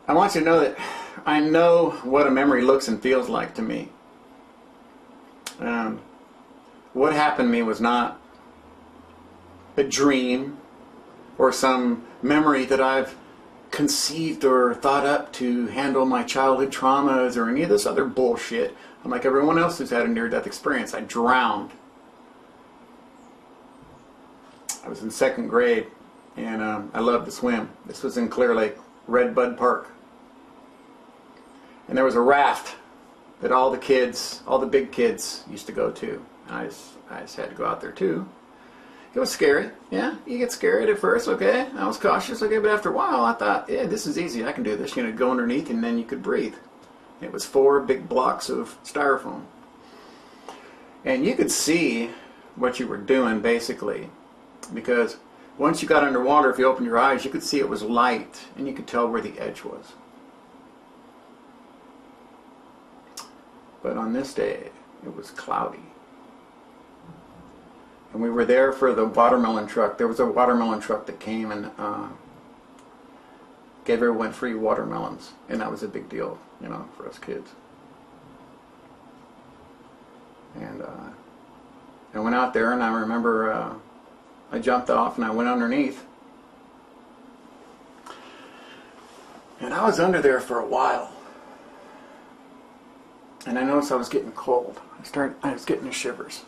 I want you to know that I know what a memory looks and feels like to me. What happened to me was not a dream or some memory that I've conceived or thought up to handle my childhood traumas or any of this other bullshit. I'm like everyone else who's had a near-death experience. I drowned. I was in 2nd grade, and I loved to swim. This was in Clear Lake, Red Bud Park. And there was a raft that all the kids, all the big kids used to go to. I just had to go out there too. It was scary. Yeah, you get scared at first, okay. I was cautious, okay, but after a while I thought, yeah, this is easy, I can do this. You know, go underneath and then you could breathe. It was 4 big blocks of styrofoam. And you could see what you were doing basically, because once you got underwater, if you opened your eyes, you could see it was light and you could tell where the edge was. But on this day, it was cloudy. And we were there for the watermelon truck. There was a watermelon truck that came and gave everyone free watermelons. And that was a big deal, you know, for us kids. And I went out there and I remember I jumped off and I went underneath. And I was under there for a while. And I noticed I was getting cold. I was getting the shivers.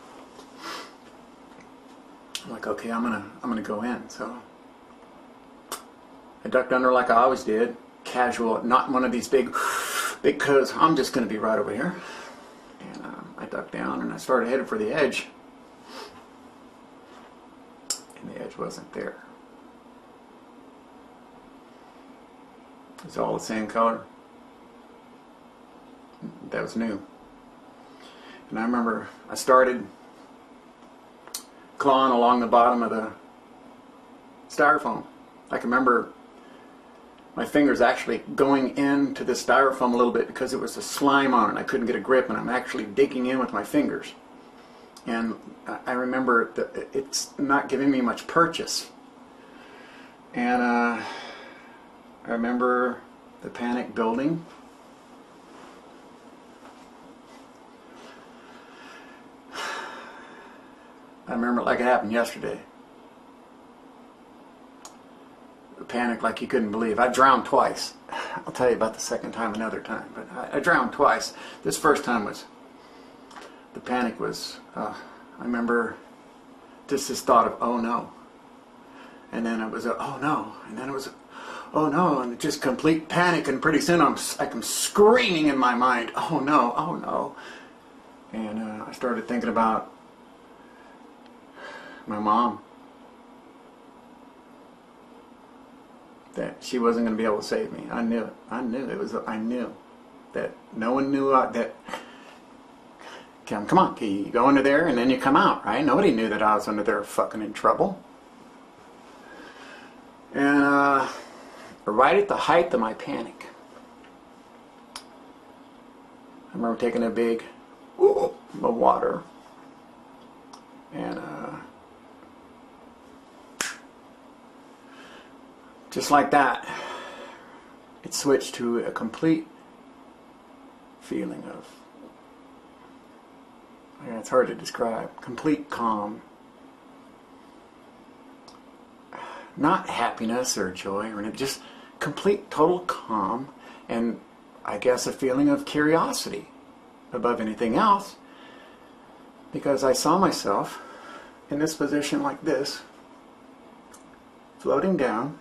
I'm like, okay, I'm gonna go in. So I ducked under like I always did, casual, not one of these big, because I'm just gonna be right over here. And I ducked down and I started headed for the edge, and the edge wasn't there. It's all the same color. That was new. And I remember I started clawing along the bottom of the styrofoam. I can remember my fingers actually going into the styrofoam a little bit because it was a slime on it. I couldn't get a grip and I'm actually digging in with my fingers. And I remember that it's not giving me much purchase. And I remember the panic building. I remember it like it happened yesterday. The panic like you couldn't believe. I drowned twice. I'll tell you about the second time another time. But I drowned twice. This first time was, the panic was, I remember just this thought of, oh no. And then it was a, oh no. And then it was a, oh no. And just complete panic. And pretty soon I'm screaming in my mind, oh no, oh no. And I started thinking about my mom, that she wasn't going to be able to save me. I knew it. I knew that no one knew that. Come on, you go into there and then you come out, right? Nobody knew that I was under there fucking in trouble. And right at the height of my panic, I remember taking a big of water and just like that, it switched to a complete feeling of, it's hard to describe, complete calm. Not happiness or joy, or just complete, total calm, and I guess a feeling of curiosity above anything else, because I saw myself in this position like this, floating down.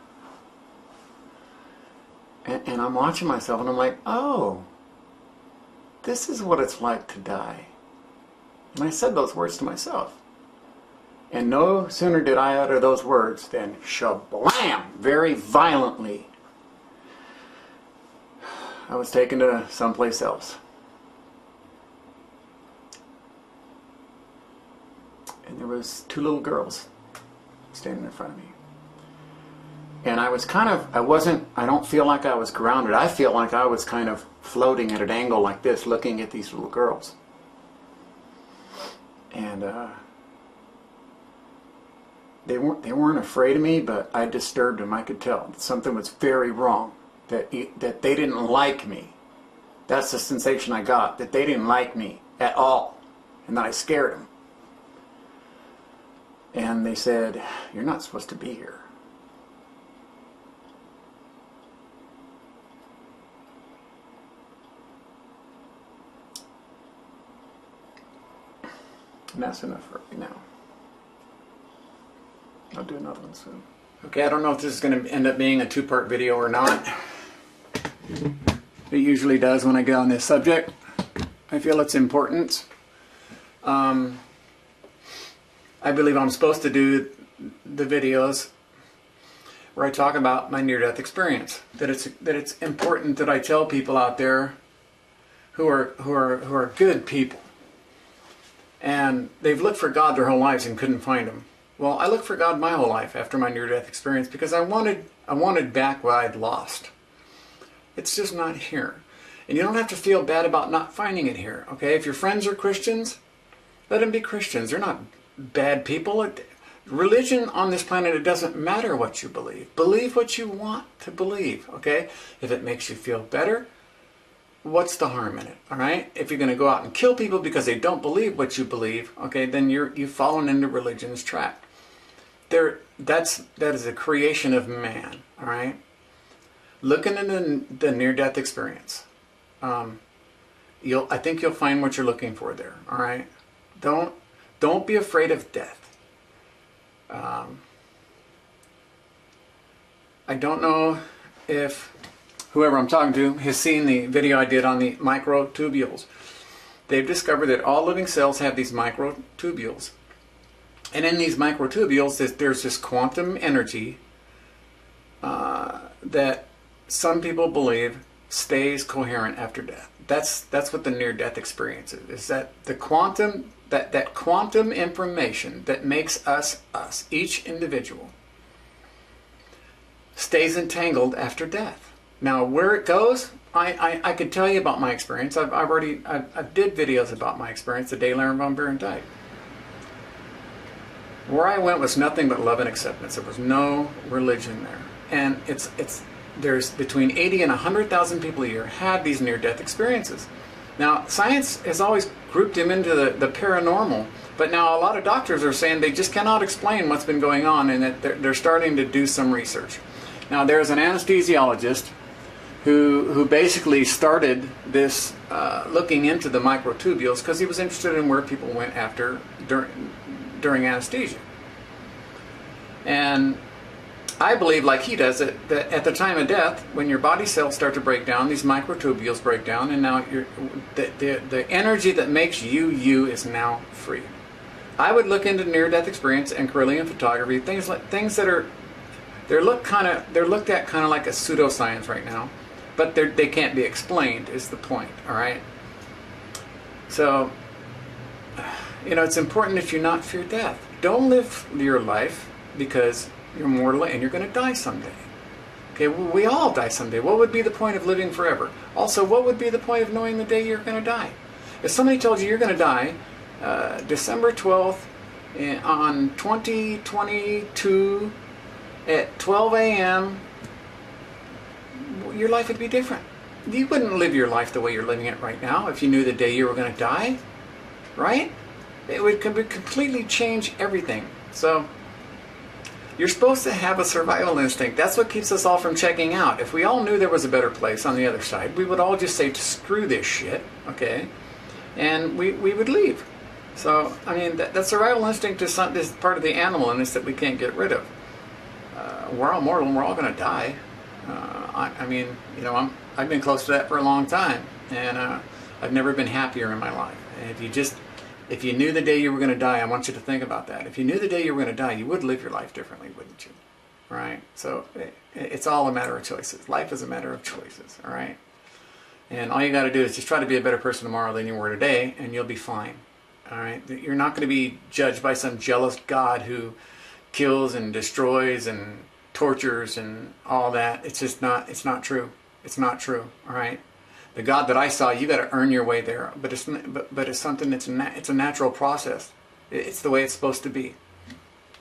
And I'm watching myself and I'm like, oh, this is what it's like to die. And I said those words to myself. And no sooner did I utter those words than shablam, very violently, I was taken to someplace else. And there was 2 little girls standing in front of me. And I was kind of, I don't feel like I was grounded. I feel like I was kind of floating at an angle like this, looking at these little girls. And they weren't afraid of me, but I disturbed them. I could tell something was very wrong. that they didn't like me. That's the sensation I got, that they didn't like me at all, and that I scared them. And they said, "You're not supposed to be here." And that's enough for right now. I'll do another one soon. Okay, I don't know if this is going to end up being a 2-part video or not. It usually does when I get on this subject. I feel it's important. I believe I'm supposed to do the videos where I talk about my near-death experience. That it's important that I tell people out there who are good people, and they've looked for God their whole lives and couldn't find Him. Well, I looked for God my whole life after my near-death experience because I wanted back what I'd lost. It's just not here. And you don't have to feel bad about not finding it here, okay? If your friends are Christians, let them be Christians. They're not bad people. Religion on this planet, it doesn't matter what you believe. Believe what you want to believe, okay? If it makes you feel better, what's the harm in it, all right? If you're going to go out and kill people because they don't believe what you believe, okay, then you've fallen into religion's trap. That is a creation of man, all right? Look into the near-death experience. I think you'll find what you're looking for there, all right? Don't be afraid of death. I don't know if whoever I'm talking to has seen the video I did on the microtubules. They've discovered that all living cells have these microtubules. And in these microtubules, there's this quantum energy that some people believe stays coherent after death. That's what the near-death experience is that the quantum, that quantum information that makes us, each individual, stays entangled after death. Now, where it goes, I could tell you about my experience. I did videos about my experience the day Larry von Buren died. Where I went was nothing but love and acceptance. There was no religion there. And there's between 80 and 100,000 people a year have these near-death experiences. Now, science has always grouped them into the paranormal, but now a lot of doctors are saying they just cannot explain what's been going on, and that they're starting to do some research. Now, there's an anesthesiologist who basically started this looking into the microtubules because he was interested in where people went during anesthesia. And I believe, like he does, that at the time of death, when your body cells start to break down, these microtubules break down, and now the energy that makes you is now free. I would look into near-death experience and Kirlian photography, things that are they're looked at kind of like a pseudoscience right now, but they can't be explained. Is the point? All right. So, it's important that you not fear death. Don't live your life because you're mortal and you're going to die someday. Okay, we all die someday. What would be the point of living forever? Also, what would be the point of knowing the day you're going to die? If somebody told you you're going to die December 12th on 2022 at 12 a.m., your life would be different. You wouldn't live your life the way you're living it right now if you knew the day you were going to die, right? It would completely change everything. So, you're supposed to have a survival instinct. That's what keeps us all from checking out. If we all knew there was a better place on the other side, we would all just say, screw this shit, okay? And we would leave. So, I mean, that survival instinct is part of the animal in us that we can't get rid of. We're all mortal and we're all going to die. I've been close to that for a long time. And I've never been happier in my life. And if you knew the day you were going to die, I want you to think about that. If you knew the day you were going to die, you would live your life differently, wouldn't you? Right? So it's all a matter of choices. Life is a matter of choices, all right? And all you got to do is just try to be a better person tomorrow than you were today, and you'll be fine, all right? You're not going to be judged by some jealous God who kills and destroys and tortures and all that. It's not true. It's not true, all right? The God that I saw, you got to earn your way there, but it's something it's a natural process. It's the way it's supposed to be.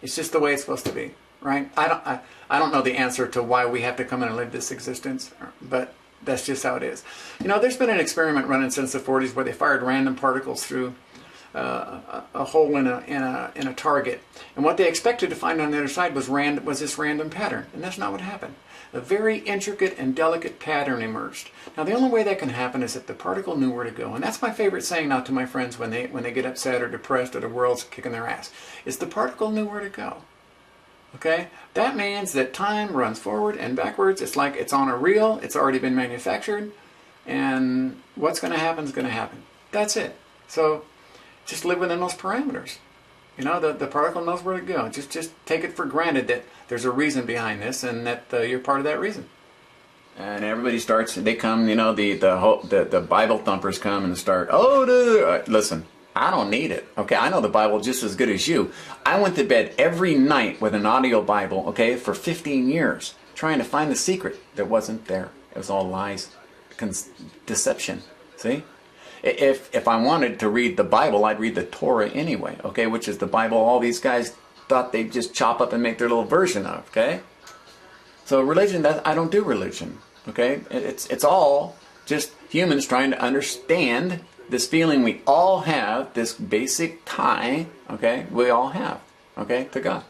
It's just the way it's supposed to be. right? I don't know the answer to why we have to come in and live this existence, but that's just how it is. You know, there's been an experiment running since the 40s where they fired random particles through a hole in a target, and what they expected to find on the other side was this random pattern, and that's not what happened. A very intricate and delicate pattern emerged. Now, the only way that can happen is if the particle knew where to go, and that's my favorite saying now to my friends when they get upset or depressed or the world's kicking their ass, is the particle knew where to go. Okay? That means that time runs forward and backwards. It's like it's on a reel. It's already been manufactured. And what's going to happen is going to happen. That's it. So just live within those parameters. You know, the particle knows where to go. Just take it for granted that there's a reason behind this and that you're part of that reason. And everybody starts, they come, you know, the Bible thumpers come and start, listen. I don't need it. Okay, I know the Bible just as good as you. I went to bed every night with an audio Bible, okay, for 15 years, trying to find the secret that wasn't there. It was all lies, deception. See? If I wanted to read the Bible, I'd read the Torah anyway, okay, which is the Bible all these guys thought they'd just chop up and make their little version of, okay? So religion, I don't do religion, okay? It's all just humans trying to understand this feeling we all have, this basic tie, okay, we all have, okay, to God.